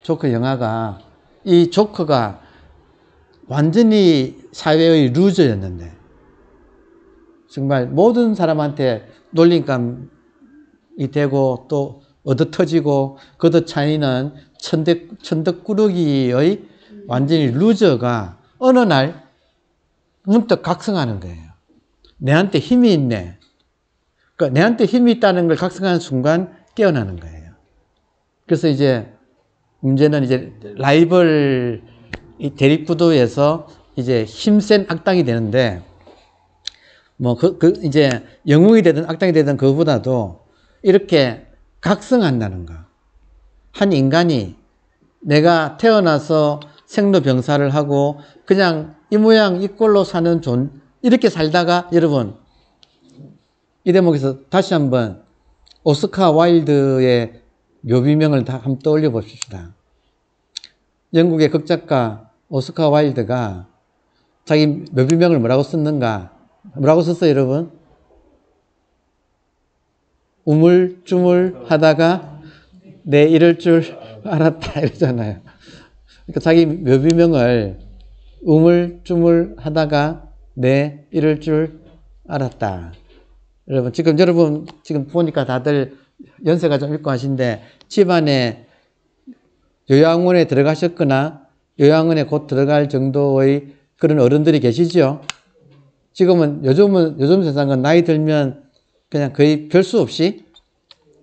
조커 영화가, 이 조커가 완전히 사회의 루저였는데 정말 모든 사람한테 놀림감이 되고 또 얻어터지고 걷어차이는 천덕꾸러기의 완전히 루저가 어느 날 문득 각성하는 거예요. 내한테 힘이 있네. 그러니까 내한테 힘이 있다는 걸 각성하는 순간 깨어나는 거예요. 그래서 이제 문제는 이제 라이벌 대립구도에서 이제 힘센 악당이 되는데, 뭐, 이제 영웅이 되든 악당이 되든 그거보다도 이렇게 각성한다는 거. 한 인간이 내가 태어나서 생로병사를 하고 그냥 이 모양 이 꼴로 사는 이렇게 살다가 여러분, 이 대목에서 다시 한번 오스카 와일드의 묘비명을 다 한번 떠올려 봅시다. 영국의 극작가 오스카 와일드가 자기 묘비명을 뭐라고 썼는가? 뭐라고 썼어요, 여러분? 우물쭈물 하다가 내 이럴 줄 알았다 이러잖아요. 그러니까 자기 묘비명을 우물쭈물 하다가 내 이럴 줄 알았다. 여러분, 지금 보니까 다들 연세가 좀 있고 하신데, 집안에 요양원에 들어가셨거나, 요양원에 곧 들어갈 정도의 그런 어른들이 계시죠? 요즘 세상은 나이 들면 그냥 거의 별 수 없이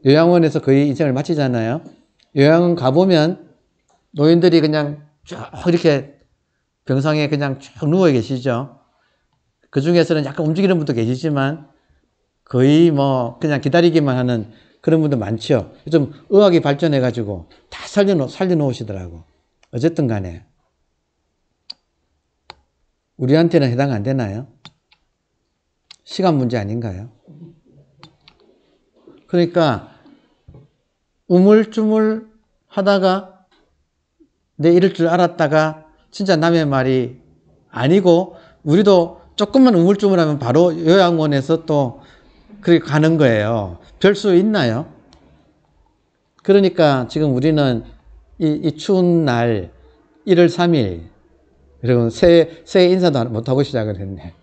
요양원에서 거의 인생을 마치잖아요. 요양원 가보면 노인들이 그냥 쭉 이렇게 병상에 그냥 쭉 누워 계시죠. 그 중에서는 약간 움직이는 분도 계시지만 거의 뭐 그냥 기다리기만 하는 그런 분도 많죠. 좀 의학이 발전해가지고 다 살려놓으시더라고. 어쨌든 간에 우리한테는 해당 안 되나요? 시간 문제 아닌가요? 그러니까 우물쭈물 하다가 내 이럴 줄 알았다가 진짜 남의 말이 아니고, 우리도 조금만 우물쭈물하면 바로 요양원에서 또 그렇게 가는 거예요. 별 수 있나요? 그러니까 지금 우리는 이 추운 날 1월 3일, 여러분 새해 인사도 못하고 시작을 했네.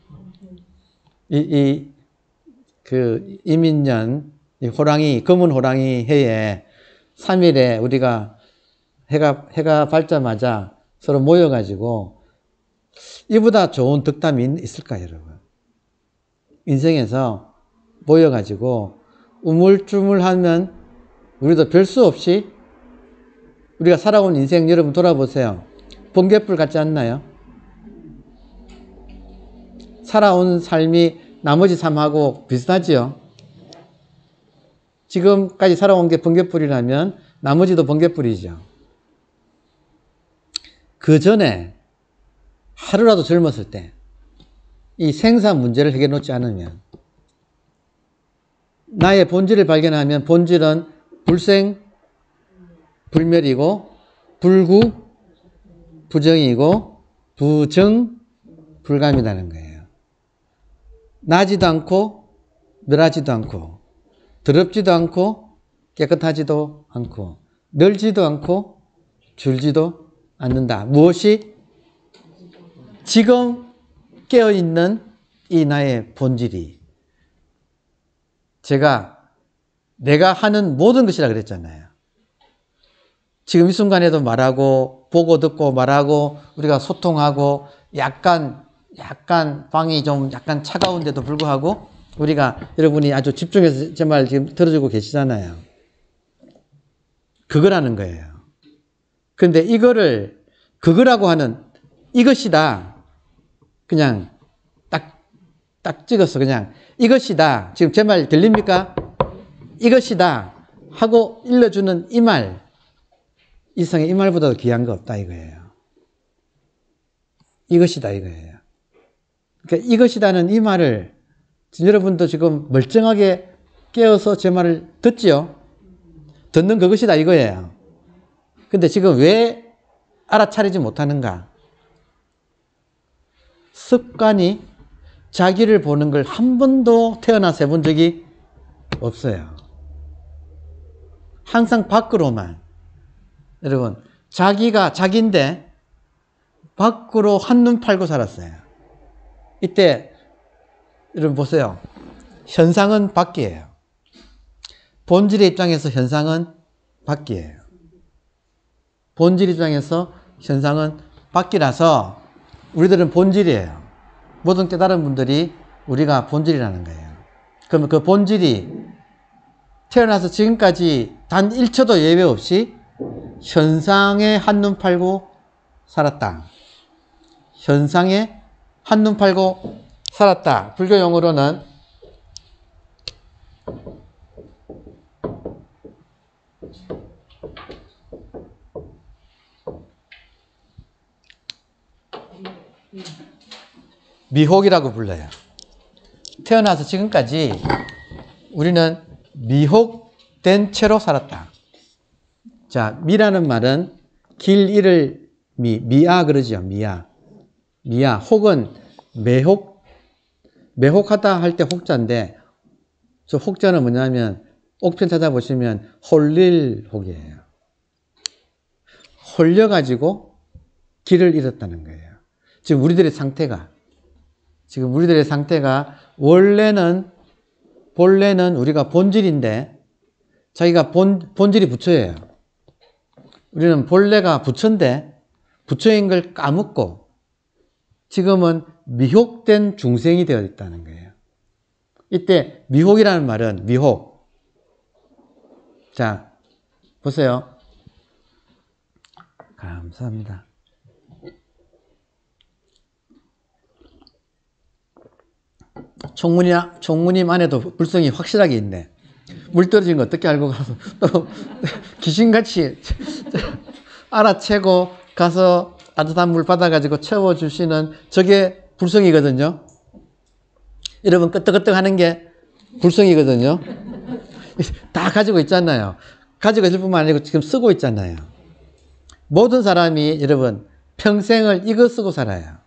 이민년 검은 호랑이 해에 3일에 우리가 해가 밝자마자 서로 모여가지고 이보다 좋은 덕담이 있을까요, 여러분? 인생에서 모여가지고 우물쭈물하면 우리도 별 수 없이 우리가 살아온 인생 여러분 돌아보세요. 번개불 같지 않나요? 살아온 삶이 나머지 삶하고 비슷하지요? 지금까지 살아온 게 번개불이라면 나머지도 번개불이죠. 그 전에 하루라도 젊었을 때 이 생사 문제를 해결해 놓지 않으면, 나의 본질을 발견하면 본질은 불생 불멸이고 불구 부정이고 부정 불감이라는 거예요. 나지도 않고 늘하지도 않고 더럽지도 않고 깨끗하지도 않고 늘지도 않고 줄지도 않는다. 무엇이? 지금 깨어있는 이 나의 본질이 내가 하는 모든 것이라 그랬잖아요. 지금 이 순간에도 말하고 보고 듣고 말하고 우리가 소통하고 약간 방이 좀 약간 차가운데도 불구하고 여러분이 아주 집중해서 제 말 지금 들어주고 계시잖아요. 그거라는 거예요. 그런데 그거라고 하는 이것이다. 그냥 딱 찍어서 그냥 이것이다. 지금 제 말 들립니까? 이것이다 하고 일러주는 이 말, 이 세상에 이 말보다 귀한 거 없다 이거예요. 이것이다 이거예요. 그러니까 이것이다는 이 말을 여러분도 지금 멀쩡하게 깨어서 제 말을 듣지요? 듣는 그것이다 이거예요. 근데 지금 왜 알아차리지 못하는가? 습관이 자기를 보는 걸 한 번도 태어나서 해본 적이 없어요. 항상 밖으로만. 여러분, 자기가 자기인데 밖으로 한눈 팔고 살았어요. 이때 여러분 보세요. 현상은 밖이에요. 본질의 입장에서 현상은 밖이에요. 본질 입장에서 현상은 밖이라서 우리들은 본질이에요. 모든 깨달은 분들이 우리가 본질이라는 거예요. 그러면 그 본질이 태어나서 지금까지 단 1초도 예외 없이 현상에 한눈 팔고 살았다. 현상에 한눈 팔고 살았다. 불교 용어로는 미혹이라고 불러요. 태어나서 지금까지 우리는 미혹된 채로 살았다. 자, 미라는 말은 길 잃을 미아 그러죠. 미아. 혹은 매혹하다 할 때 혹자인데, 저 혹자는 뭐냐면, 옥편 찾아보시면 홀릴 혹이에요. 홀려가지고 길을 잃었다는 거예요. 지금 우리들의 상태가 본래는 우리가 본질인데, 자기가 본질이 부처예요. 우리는 본래가 부처인데, 부처인 걸 까먹고, 지금은 미혹된 중생이 되어 있다는 거예요. 이때 미혹이라는 말은 미혹. 자, 보세요. 감사합니다. 총무님 안에도 불성이 확실하게 있네. 물 떨어진 거 어떻게 알고 가서 또 귀신같이 알아채고 가서 따뜻한 물 받아가지고 채워주시는 저게 불성이거든요. 여러분 끄떡끄떡 하는 게 불성이거든요. 다 가지고 있잖아요. 가지고 있을 뿐만 아니고 지금 쓰고 있잖아요. 모든 사람이 여러분 평생을 이거 쓰고 살아요.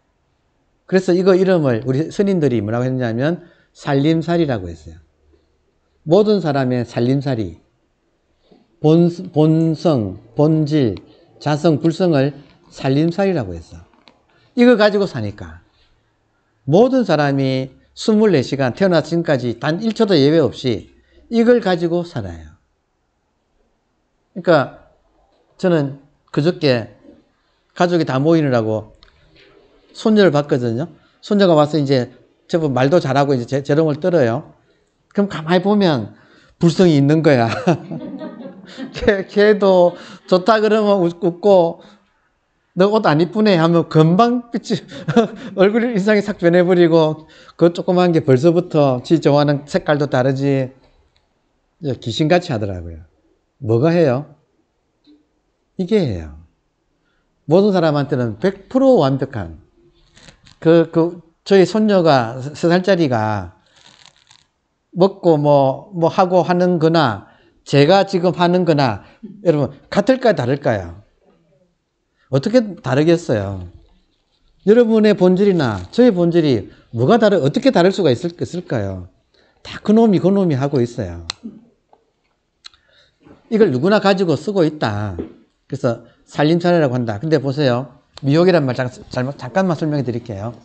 그래서 이거 이름을 우리 스님들이 뭐라고 했냐면 살림살이라고 했어요. 모든 사람의 살림살이 본성, 본질, 자성, 불성을 살림살이라고 했어. 이거 가지고 사니까 모든 사람이 24시간 태어나 지금까지 단 1초도 예외 없이 이걸 가지고 살아요. 그러니까 저는 그저께 가족이 다 모이느라고 손녀를 봤거든요. 손녀가 와서 이제 제법 말도 잘하고 이제 재롱을 떨어요. 그럼 가만히 보면 불성이 있는 거야. 걔도 좋다 그러면 웃고 너 옷 안 이쁘네 하면 금방 빛이 얼굴 인상이 싹 변해버리고 그 조그만 게 벌써부터 지 좋아하는 색깔도 다르지. 귀신같이 하더라고요. 뭐가 해요? 이게 해요. 모든 사람한테는 100% 완벽한 저희 손녀가 3살짜리가 먹고 뭐 하고 하는 거나 제가 지금 하는 거나 여러분 같을까요? 다를까요? 어떻게 다르겠어요? 여러분의 본질이나 저의 본질이 뭐가 어떻게 다를 수가 있을까요? 다 그놈이 하고 있어요. 이걸 누구나 가지고 쓰고 있다. 그래서 살림살이라고 한다. 근데 보세요. 미혹이란 말 잠깐만 설명해 드릴게요.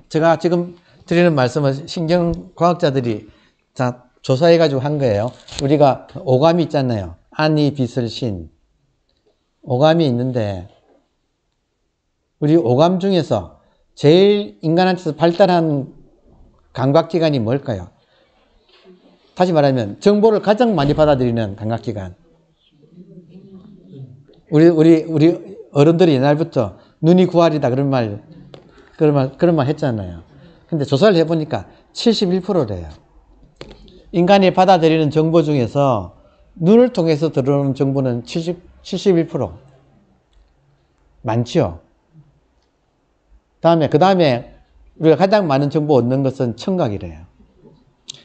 제가 지금 드리는 말씀은 신경과학자들이 다 조사해가지고 한 거예요. 우리가 오감이 있잖아요. 안이, 빛을, 신. 오감이 있는데, 우리 오감 중에서 제일 인간한테서 발달한 감각기관이 뭘까요? 다시 말하면, 정보를 가장 많이 받아들이는 감각기관. 우리 어른들이 옛날부터 눈이 구할이다 그런 말 했잖아요. 근데 조사를 해보니까 71%래요. 인간이 받아들이는 정보 중에서 눈을 통해서 들어오는 정보는 71%. 많죠? 그 다음에 우리가 가장 많은 정보 얻는 것은 청각이래요.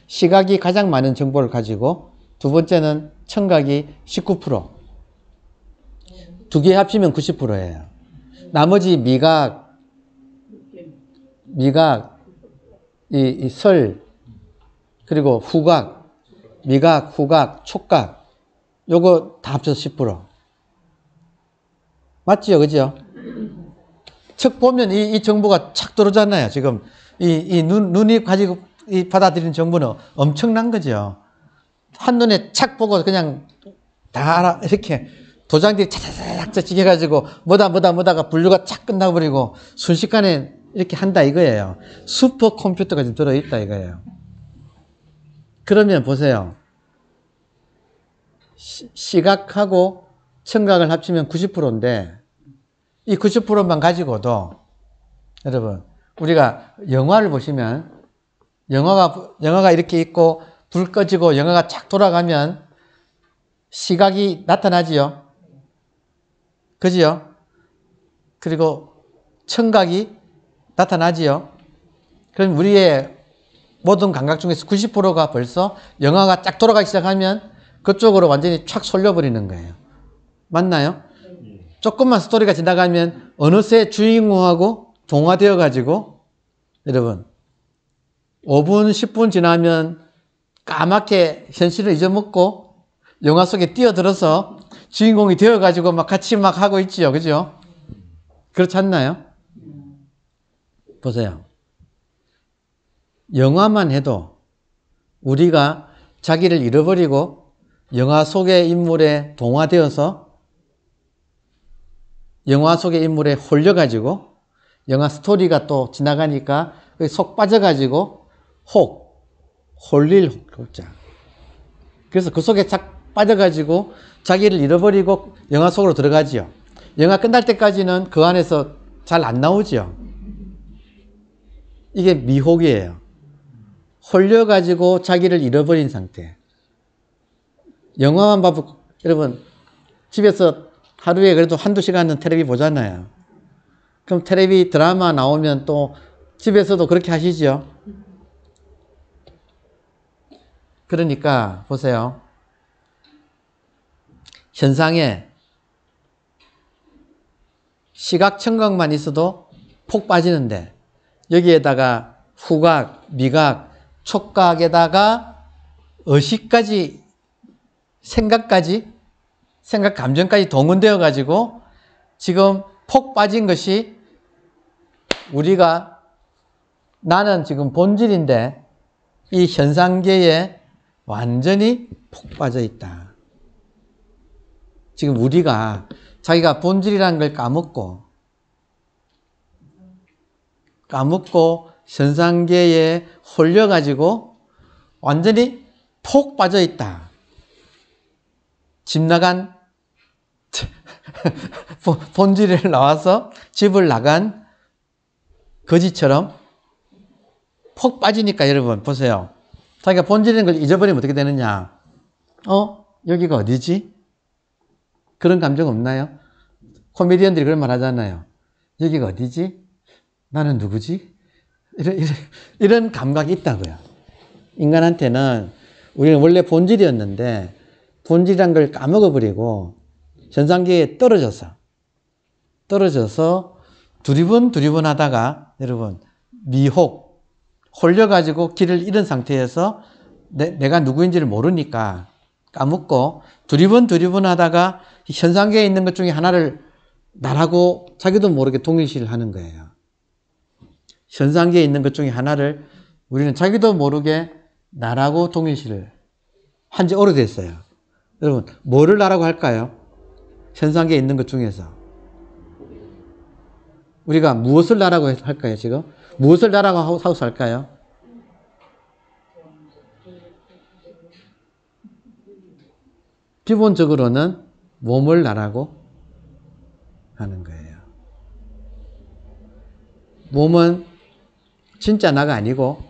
시각이 가장 많은 정보를 가지고 두 번째는 청각이 19%. 두 개 합치면 90%예요. 나머지 미각, 이 설, 그리고 후각, 미각, 후각, 촉각, 요거 다 합쳐서 10%. 맞지요? 그죠? 척 보면 이 정보가 착 들어오잖아요. 지금 눈이 가지고 받아들이는 정보는 엄청난 거죠. 한눈에 착 보고 그냥 다 알아. 이렇게 도장들이 차차차차 찍혀가지고 뭐다가 분류가 착 끝나버리고 순식간에 이렇게 한다 이거예요. 슈퍼컴퓨터가 지금 들어있다 이거예요. 그러면 보세요. 시각하고 청각을 합치면 90%인데 이 90%만 가지고도 여러분 우리가 영화를 보시면 영화가 이렇게 있고 불 꺼지고 영화가 착 돌아가면 시각이 나타나지요. 그지요? 그리고 청각이 나타나지요. 그럼 우리의 모든 감각 중에서 90%가 벌써 영화가 쫙 돌아가기 시작하면 그쪽으로 완전히 촥 쏠려버리는 거예요. 맞나요? 조금만 스토리가 지나가면 어느새 주인공하고 동화되어 가지고 여러분 5분 10분 지나면 까맣게 현실을 잊어먹고 영화 속에 뛰어들어서 주인공이 되어 가지고 막 같이 막 하고 있지요. 그죠? 그렇지 않나요? 보세요. 영화만 해도 우리가 자기를 잃어버리고 영화 속의 인물에 동화되어서 영화 속의 인물에 홀려가지고 영화 스토리가 또 지나가니까 속 빠져가지고 홀릴 혹자. 그래서 그 속에 착 빠져가지고 자기를 잃어버리고 영화 속으로 들어가지요. 영화 끝날 때까지는 그 안에서 잘 안 나오지요. 이게 미혹이에요. 홀려가지고 자기를 잃어버린 상태. 영화만 봐도 여러분 집에서 하루에 그래도 한두 시간은 텔레비 보잖아요. 그럼 텔레비 드라마 나오면 또 집에서도 그렇게 하시죠. 그러니까 보세요. 현상에 시각, 청각만 있어도 폭 빠지는데 여기에다가 후각, 미각, 촉각에다가 의식까지 생각, 감정까지 동원되어 가지고 지금 폭 빠진 것이 우리가 나는 지금 본질인데 이 현상계에 완전히 폭 빠져 있다. 지금 우리가 자기가 본질이라는 걸 까먹고 현상계에 홀려가지고 완전히 폭 빠져 있다. 집 나간 본질을 나와서 집을 나간 거지처럼 폭 빠지니까 여러분 보세요. 자기가 본질인 걸 잊어버리면 어떻게 되느냐. 여기가 어디지? 그런 감정 없나요? 코미디언들이 그런 말 하잖아요. 여기가 어디지? 나는 누구지? 이런 감각이 있다고요. 인간한테는 우리는 원래 본질이었는데 본질이란 걸 까먹어버리고 현상계에 떨어져서 두리번 하다가 여러분 미혹 홀려가지고 길을 잃은 상태에서 내가 누구인지를 모르니까 까먹고 두리번 하다가 현상계에 있는 것 중에 하나를 나라고 자기도 모르게 동일시를 하는 거예요. 현상계에 있는 것 중에 하나를 우리는 자기도 모르게 나라고 동일시를 한 지 오래됐어요. 여러분 뭐를 나라고 할까요? 현상계에 있는 것 중에서 우리가 무엇을 나라고 할까요? 지금 무엇을 나라고 하고 살까요? 기본적으로는 몸을 나라고 하는 거예요. 몸은 진짜 나가 아니고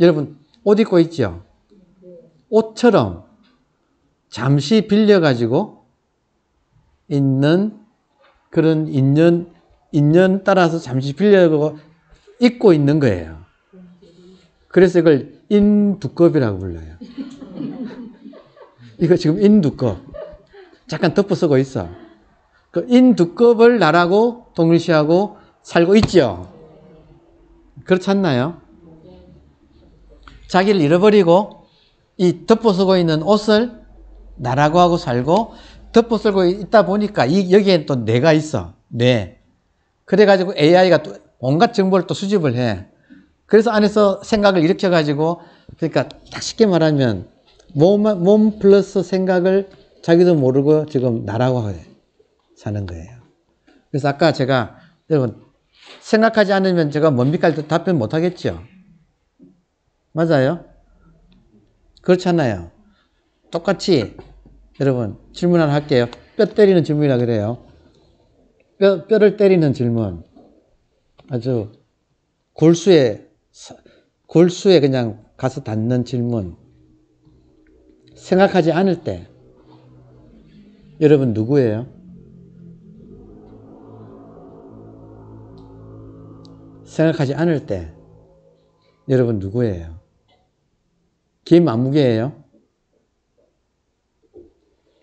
여러분 옷 입고 있죠? 옷처럼 잠시 빌려가지고 있는 그런 인연 따라서 잠시 빌려고 입고 있는 거예요. 그래서 이걸 인두껍이라고 불러요. 이거 지금 인두껍. 잠깐 덮어 쓰고 있어. 그 인두껍을 나라고 동일시하고 살고 있죠. 그렇지 않나요? 자기를 잃어버리고 이 덮어 쓰고 있는 옷을 나라고 하고 살고 덮어 쓰고 있다 보니까 여기엔 또 뇌가 있어. 뇌. 그래가지고 AI가 또 온갖 정보를 또 수집을 해. 그래서 안에서 생각을 일으켜가지고, 그러니까 딱 쉽게 말하면 몸 플러스 생각을 자기도 모르고 지금 나라고 사는 거예요. 그래서 아까 제가 여러분 생각하지 않으면 제가 뭡니까 답변 못 하겠죠. 맞아요? 그렇잖아요. 똑같이 여러분 질문 하나 할게요. 뼈 때리는 질문이라 그래요. 뼈를 때리는 질문. 아주 골수에 그냥 가서 닿는 질문. 생각하지 않을 때 여러분 누구예요? 생각하지 않을 때 여러분 누구예요? 김안무개예요?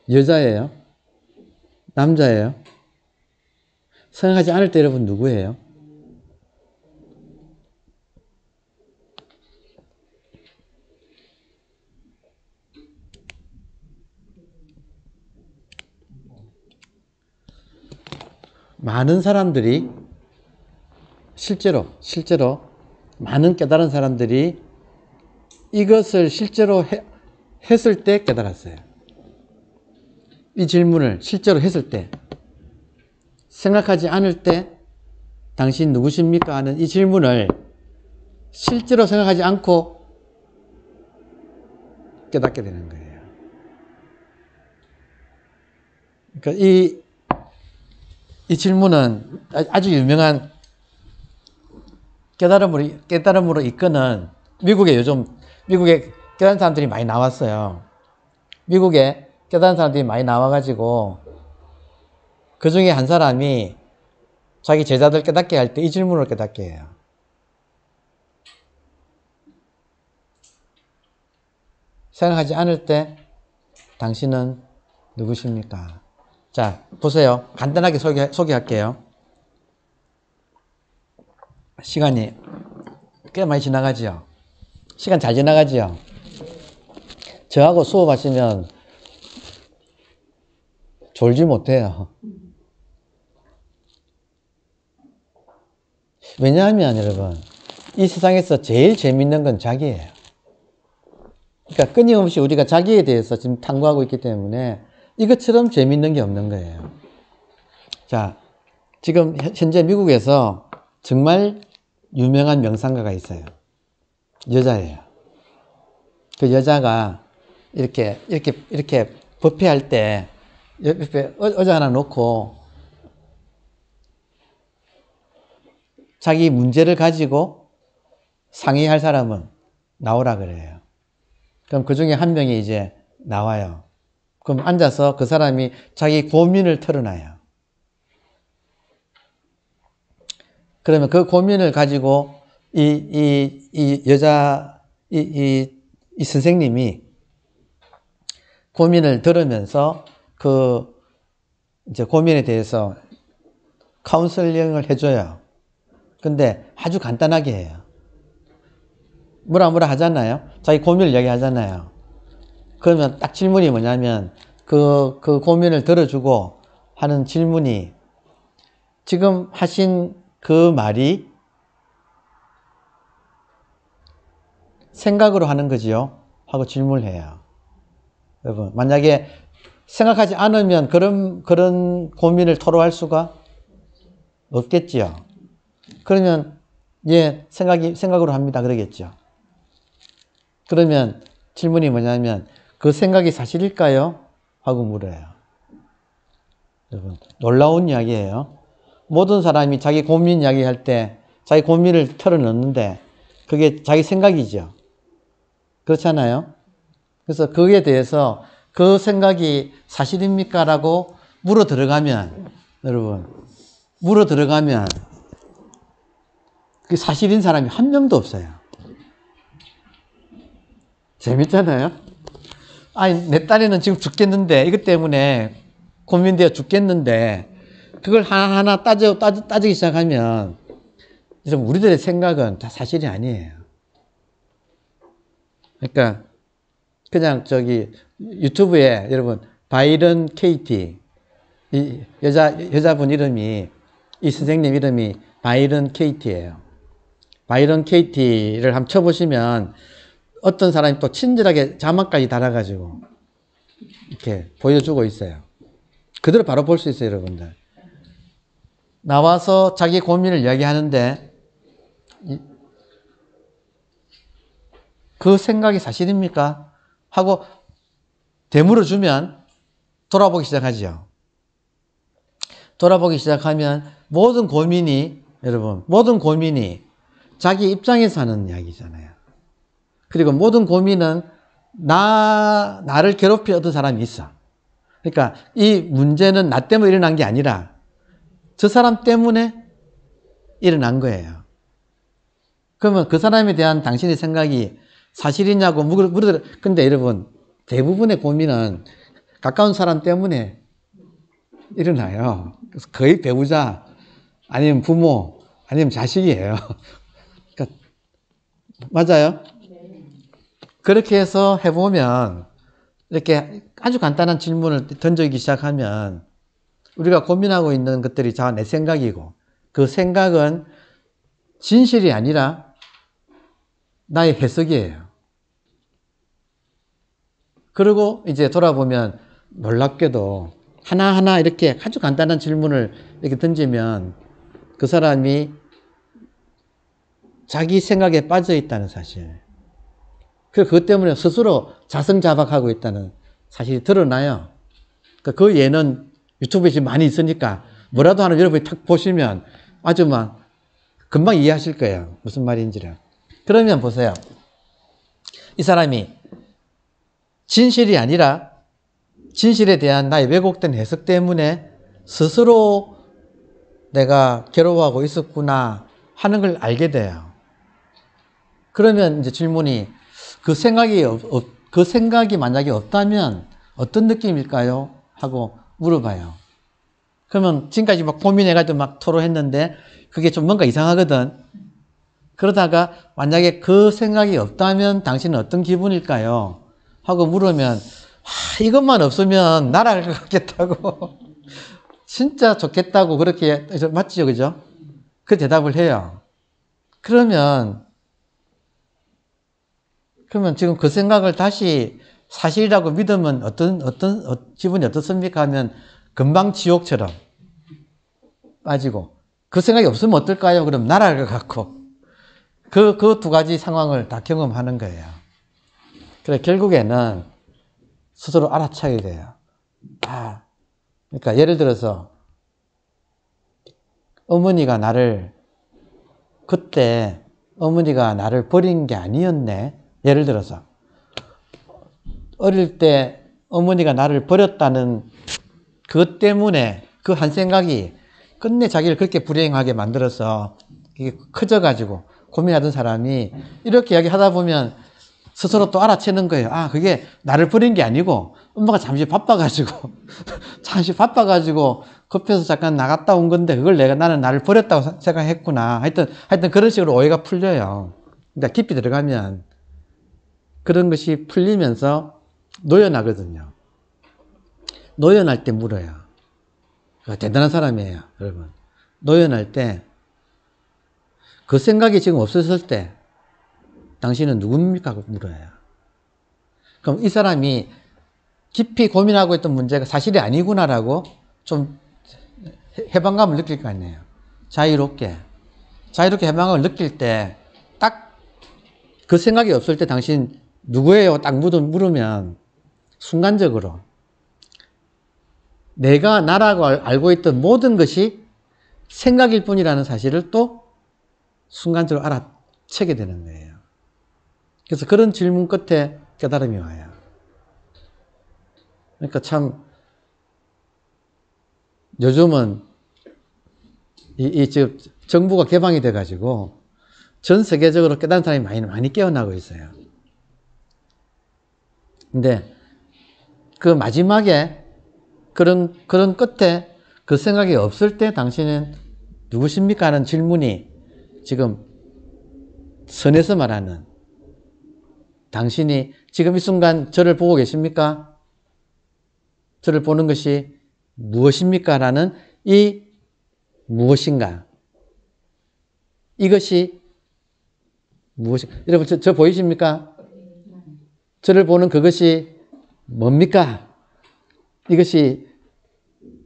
여자예요? 남자예요? 생각하지 않을 때 여러분 누구예요? 많은 사람들이 실제로 많은 깨달은 사람들이 이것을 실제로 했을 때 깨달았어요. 이 질문을 실제로 했을 때, 생각하지 않을 때 당신 누구십니까? 하는 이 질문을 실제로 생각하지 않고 깨닫게 되는 거예요. 그러니까 이 질문은 아주 유명한 깨달음으로 이끄는 미국에 깨달은 사람들이 많이 나왔어요. 미국에 깨달은 사람들이 많이 나와가지고 그 중에 한 사람이 자기 제자들 깨닫게 할 때 이 질문을 깨닫게 해요. 생각하지 않을 때 당신은 누구십니까? 자, 보세요. 간단하게 소개할게요. 시간이 꽤 많이 지나가죠. 시간 잘 지나가죠. 저하고 수업하시면 졸지 못해요. 왜냐하면 여러분, 이 세상에서 제일 재밌는 건 자기예요. 그러니까 끊임없이 우리가 자기에 대해서 지금 탐구하고 있기 때문에 이것처럼 재밌는 게 없는 거예요. 자, 지금 현재 미국에서 정말 유명한 명상가가 있어요. 여자예요. 그 여자가 이렇게 법회할 때 옆에 의자 하나 놓고 자기 문제를 가지고 상의할 사람은 나오라 그래요. 그럼 그 중에 한 명이 이제 나와요. 그럼 앉아서 그 사람이 자기 고민을 털어놔요. 그러면 그 고민을 가지고 이 선생님이 고민을 들으면서 이제 고민에 대해서 카운슬링을 해줘요. 근데 아주 간단하게 해요. 뭐라 하잖아요. 자기 고민을 이야기하잖아요. 그러면 딱 질문이 뭐냐면 그 고민을 들어주고 하는 질문이 지금 하신 그 말이 생각으로 하는 거지요? 하고 질문을 해요. 여러분, 만약에 생각하지 않으면 그런 고민을 토로할 수가 없겠지요. 그러면 예, 생각으로 합니다. 그러겠죠. 그러면 질문이 뭐냐면 그 생각이 사실일까요? 하고 물어요. 여러분, 놀라운 이야기예요. 모든 사람이 자기 고민 이야기할 때 자기 고민을 털어놓는데 그게 자기 생각이죠. 그렇잖아요. 그래서 그에 대해서 그 생각이 사실입니까? 라고 물어 들어가면 그 사실인 사람이 한 명도 없어요. 재밌잖아요. 아니, 내 딸애는 지금 죽겠는데 이것 때문에 고민되어 죽겠는데 그걸 하나하나 따지기 시작하면 우리들의 생각은 다 사실이 아니에요. 그러니까 그냥 유튜브에 여러분 바이런 케이티. 이 여자분 이름이, 이 선생님 이름이 바이런 케이티예요. 바이런 케이티를 한번 쳐보시면 어떤 사람이 또 친절하게 자막까지 달아가지고 이렇게 보여주고 있어요. 그대로 바로 볼 수 있어요, 여러분들. 나와서 자기 고민을 이야기하는데 그 생각이 사실입니까? 하고 되물어주면 돌아보기 시작하죠. 돌아보기 시작하면 모든 고민이, 여러분, 모든 고민이 자기 입장에서 하는 이야기잖아요. 그리고 모든 고민은 나를 괴롭히 어떤 사람이 있어. 그러니까 이 문제는 나 때문에 일어난 게 아니라 저 사람 때문에 일어난 거예요. 그러면 그 사람에 대한 당신의 생각이 사실이냐고 물어들. 근데 여러분, 대부분의 고민은 가까운 사람 때문에 일어나요. 그래서 거의 배우자, 아니면 부모, 아니면 자식이에요. 그러니까 맞아요? 그렇게 해서 해보면 이렇게 아주 간단한 질문을 던지기 시작하면 우리가 고민하고 있는 것들이 다 내 생각이고 그 생각은 진실이 아니라 나의 해석이에요. 그리고 이제 돌아보면 놀랍게도 하나하나 이렇게 아주 간단한 질문을 이렇게 던지면 그 사람이 자기 생각에 빠져 있다는 사실. 그것 때문에 스스로 자성자박하고 있다는 사실이 드러나요. 그 예는 유튜브에 지금 많이 있으니까 뭐라도 하나 여러분이 탁 보시면 아주 막 금방 이해하실 거예요. 무슨 말인지를. 그러면 보세요. 이 사람이 진실이 아니라 진실에 대한 나의 왜곡된 해석 때문에 스스로 내가 괴로워하고 있었구나 하는 걸 알게 돼요. 그러면 이제 질문이 그 생각이 만약에 없다면 어떤 느낌일까요? 하고 물어봐요. 그러면 지금까지 막 고민해가지고 막 토로했는데 그게 좀 뭔가 이상하거든. 그러다가 만약에 그 생각이 없다면 당신은 어떤 기분일까요? 하고 물으면 이것만 없으면 날아갈 것 같겠다고 진짜 좋겠다고 그렇게 맞지요, 그죠? 그 대답을 해요. 그러면 지금 그 생각을 다시 사실이라고 믿으면 기분이 어떻습니까? 하면 금방 지옥처럼 빠지고 그 생각이 없으면 어떨까요? 그럼 날아갈 것 같고 그 두 가지 상황을 다 경험하는 거예요. 그래 결국에는 스스로 알아차게 돼요. 그러니까 예를 들어서 그때 어머니가 나를 버린 게 아니었네. 예를 들어서 어릴 때 어머니가 나를 버렸다는 그것 때문에 그 한 생각이 끝내 자기를 그렇게 불행하게 만들어서 이게 커져가지고 고민하던 사람이 이렇게 이야기하다 보면 스스로 또 알아채는 거예요. 그게 나를 버린 게 아니고 엄마가 잠시 바빠가지고 급해서 잠깐 나갔다 온 건데 그걸 나는 나를 버렸다고 생각했구나. 하여튼 그런 식으로 오해가 풀려요. 그러니까 깊이 들어가면 그런 것이 풀리면서 노연하거든요. 노연할 때 물어요. 대단한 사람이에요, 여러분. 노연할 때 그 생각이 지금 없었을 때 당신은 누굽니까? 하고 물어요. 그럼 이 사람이 깊이 고민하고 있던 문제가 사실이 아니구나라고 좀 해방감을 느낄 거 아니에요. 자유롭게 해방감을 느낄 때 딱 그 생각이 없을 때 당신 누구예요? 딱 물으면 순간적으로 내가 나라고 알고 있던 모든 것이 생각일 뿐이라는 사실을 또 순간적으로 알아채게 되는 거예요. 그래서 그런 질문 끝에 깨달음이 와요. 그러니까 참 요즘은 지금 정부가 개방이 돼가지고 전 세계적으로 깨달은 사람이 많이 깨어나고 있어요. 근데 그 마지막에 그런 끝에 그 생각이 없을 때 당신은 누구십니까? 하는 질문이 지금 선에서 말하는 당신이 지금 이 순간 저를 보고 계십니까? 저를 보는 것이 무엇입니까? 라는 이 무엇인가. 이것이 무엇인가. 여러분, 저 보이십니까? 저를 보는 그것이 뭡니까? 이것이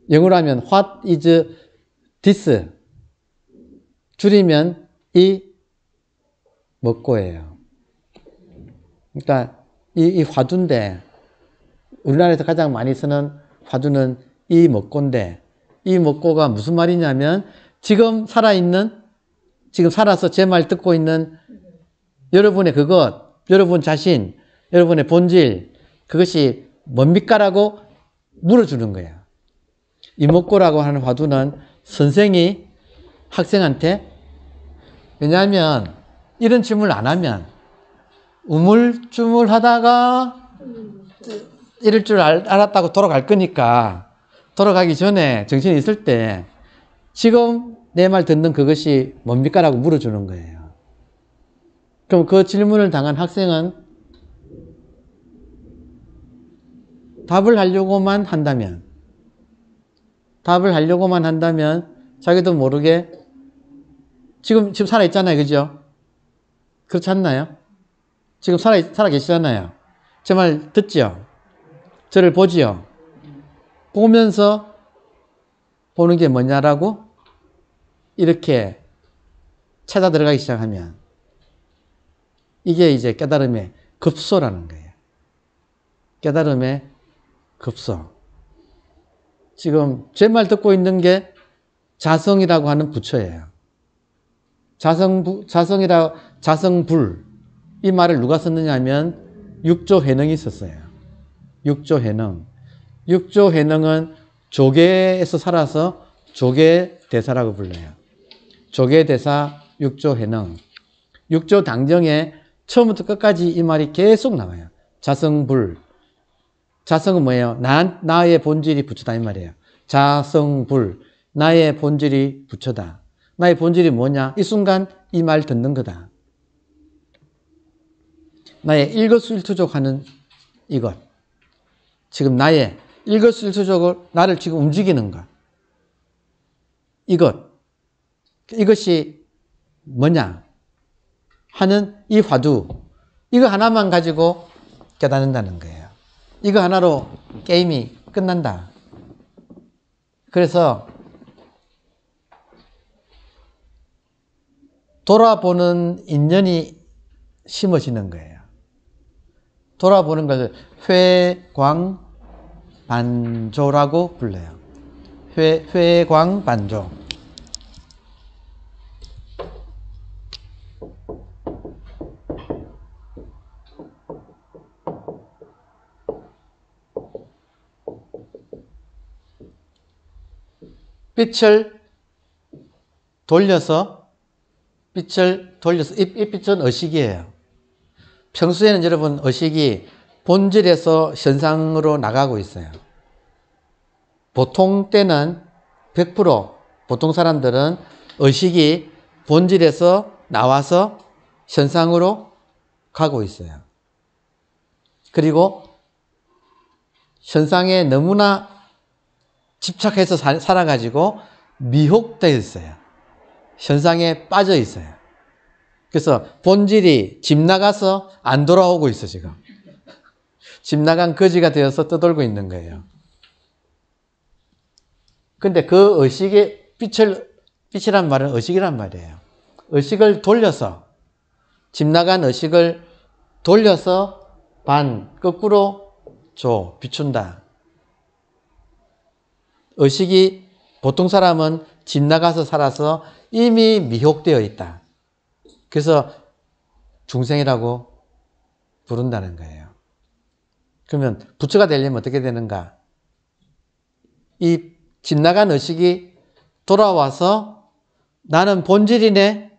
영어로 하면 What is this? 줄이면 이 먹고예요. 그러니까 이 화두인데 우리나라에서 가장 많이 쓰는 화두는 이 먹고인데 이 먹고가 무슨 말이냐면 지금 살아있는 지금 살아서 제 말 듣고 있는 여러분의 그것, 여러분 자신, 여러분의 본질 그것이 뭡니까? 라고 물어주는 거예요. 이 먹고라고 하는 화두는 선생이 학생한테 왜냐하면 이런 질문을 안 하면 우물쭈물하다가 이럴 줄 알았다고 돌아갈 거니까 돌아가기 전에 정신이 있을 때 지금 내 말 듣는 그것이 뭡니까? 라고 물어주는 거예요. 그럼 그 질문을 당한 학생은 답을 하려고만 한다면 자기도 모르게 지금 살아있잖아요. 그죠? 그렇지 않나요? 지금 살아계시잖아요. 제 말 듣죠? 저를 보지요? 보면서 보는 게 뭐냐라고 이렇게 찾아 들어가기 시작하면 이게 이제 깨달음의 급소라는 거예요. 깨달음의 급소. 지금 제 말 듣고 있는 게 자성이라고 하는 부처예요. 자성불. 이 말을 누가 썼느냐 하면 육조회능이 썼어요. 육조회능. 육조회능은 조계에서 살아서 조계대사라고 불러요. 조계대사, 육조회능. 육조당정에 처음부터 끝까지 이 말이 계속 나와요. 자성불. 자성은 뭐예요? 나의 본질이 부처다 이 말이에요. 자성불. 나의 본질이 부처다. 나의 본질이 뭐냐? 이 순간 이 말 듣는 거다. 나의 일거수일투족하는 이것. 지금 나의 일거수일투족을 나를 지금 움직이는 것. 이것이 뭐냐? 하는 이 화두. 이거 하나만 가지고 깨닫는다는 거예요. 이거 하나로 게임이 끝난다. 그래서 돌아보는 인연이 심어지는 거예요. 돌아보는 것을 회광반조라고 불러요. 회광반조. 빛을 돌려서 이 빛은 의식이에요. 평소에는 여러분 의식이 본질에서 현상으로 나가고 있어요. 보통 때는 100% 보통 사람들은 의식이 본질에서 나와서 현상으로 가고 있어요. 그리고 현상에 너무나 집착해서 살아가지고 미혹되어 있어요. 현상에 빠져 있어요. 그래서 본질이 집 나가서 안 돌아오고 있어 지금. 집 나간 거지가 되어서 떠돌고 있는 거예요. 근데 그 의식의 빛이란 말은 의식이란 말이에요. 의식을 돌려서 집 나간 의식을 돌려서 거꾸로 비춘다. 의식이 보통 사람은 집 나가서 살아서 이미 미혹되어 있다. 그래서 중생이라고 부른다는 거예요. 그러면 부처가 되려면 어떻게 되는가? 이 집 나간 의식이 돌아와서 나는 본질이네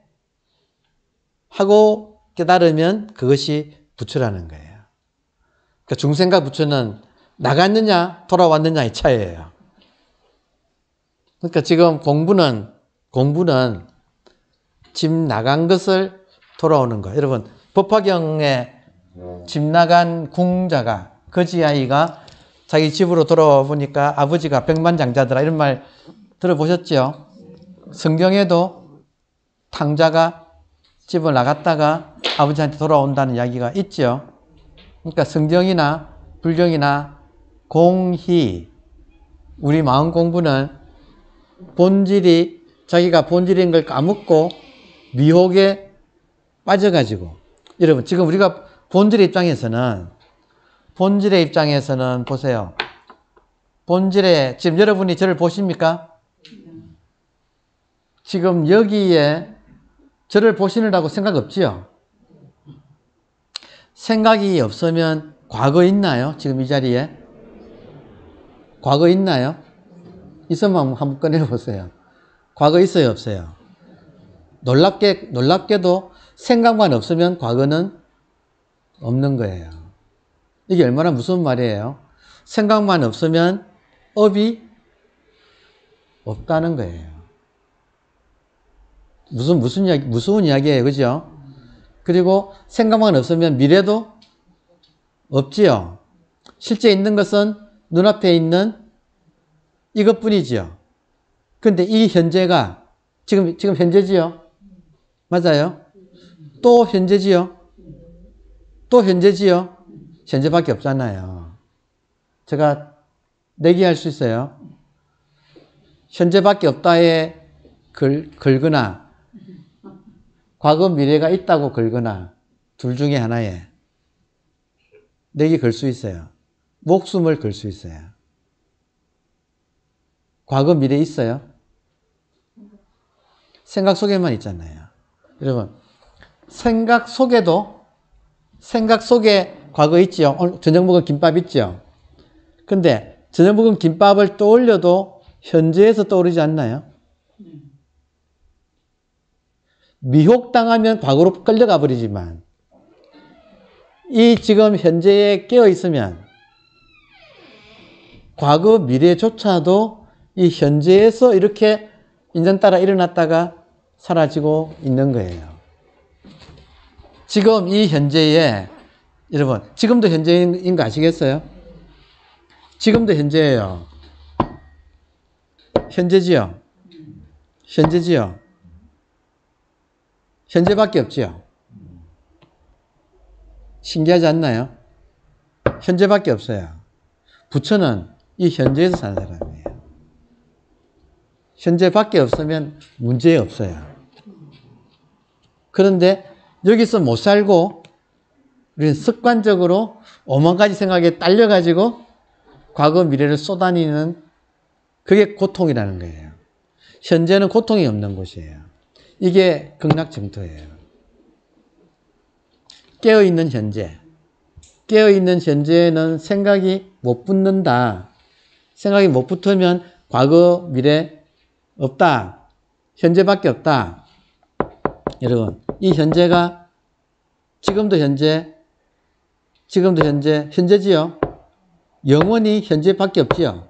하고 깨달으면 그것이 부처라는 거예요. 그러니까 중생과 부처는 나갔느냐 돌아왔느냐의 차이예요. 그러니까 지금 공부는 집 나간 것을 돌아오는 거. 여러분 법화경에 집 나간 궁자가 거지아이가 자기 집으로 돌아와 보니까 아버지가 백만장자더라 이런 말 들어보셨죠? 성경에도 탕자가 집을 나갔다가 아버지한테 돌아온다는 이야기가 있죠. 그러니까 성경이나 불경이나 공희, 우리 마음 공부는 본질이 자기가 본질인 걸 까먹고 미혹에 빠져가지고, 여러분 지금 우리가 본질의 입장에서는 보세요. 본질에 지금 여러분이 저를 보십니까? 지금 여기에 저를 보시느라고 생각 없지요? 생각이 없으면 과거 있나요? 지금 이 자리에? 과거 있나요? 있으면 한번 꺼내보세요. 과거 있어요? 없어요? 놀랍게도 생각만 없으면 과거는 없는 거예요. 이게 얼마나 무서운 말이에요. 생각만 없으면 업이 없다는 거예요. 무서운 이야기예요. 그죠? 그리고 생각만 없으면 미래도 없지요. 실제 있는 것은 눈앞에 있는 이것뿐이지요. 근데 이 현재가 지금 현재지요. 맞아요? 또 현재지요. 또 현재지요. 현재밖에 없잖아요. 제가 내기할 수 있어요. 현재밖에 없다에 걸거나 과거 미래가 있다고 걸거나 둘 중에 하나에 내기 걸 수 있어요. 목숨을 걸 수 있어요. 과거 미래 있어요? 생각 속에만 있잖아요. 여러분 생각 속에 과거 있지요. 오늘 저녁 먹은 김밥 있죠. 근데 저녁 먹은 김밥을 떠올려도 현재에서 떠오르지 않나요? 미혹당하면 과거로 끌려가 버리지만 이 지금 현재에 깨어 있으면 과거 미래조차도 이 현재에서 이렇게 인연 따라 일어났다가 사라지고 있는 거예요. 지금 이 현재에 여러분 지금도 현재인 거 아시겠어요? 지금도 현재예요. 현재지요. 현재밖에 없지요. 신기하지 않나요? 현재밖에 없어요. 부처는 이 현재에서 사는 사람이에요. 현재밖에 없으면 문제 없어요. 그런데 여기서 못 살고 우리는 습관적으로 오만 가지 생각에 딸려가지고 과거 미래를 쏘다니는 그게 고통이라는 거예요. 현재는 고통이 없는 곳이에요. 이게 극락정토예요. 깨어있는 현재에는 생각이 못 붙는다. 생각이 못 붙으면 과거, 미래 없다. 현재밖에 없다. 여러분, 이 현재가 지금도 현재지요? 영원히 현재밖에 없지요?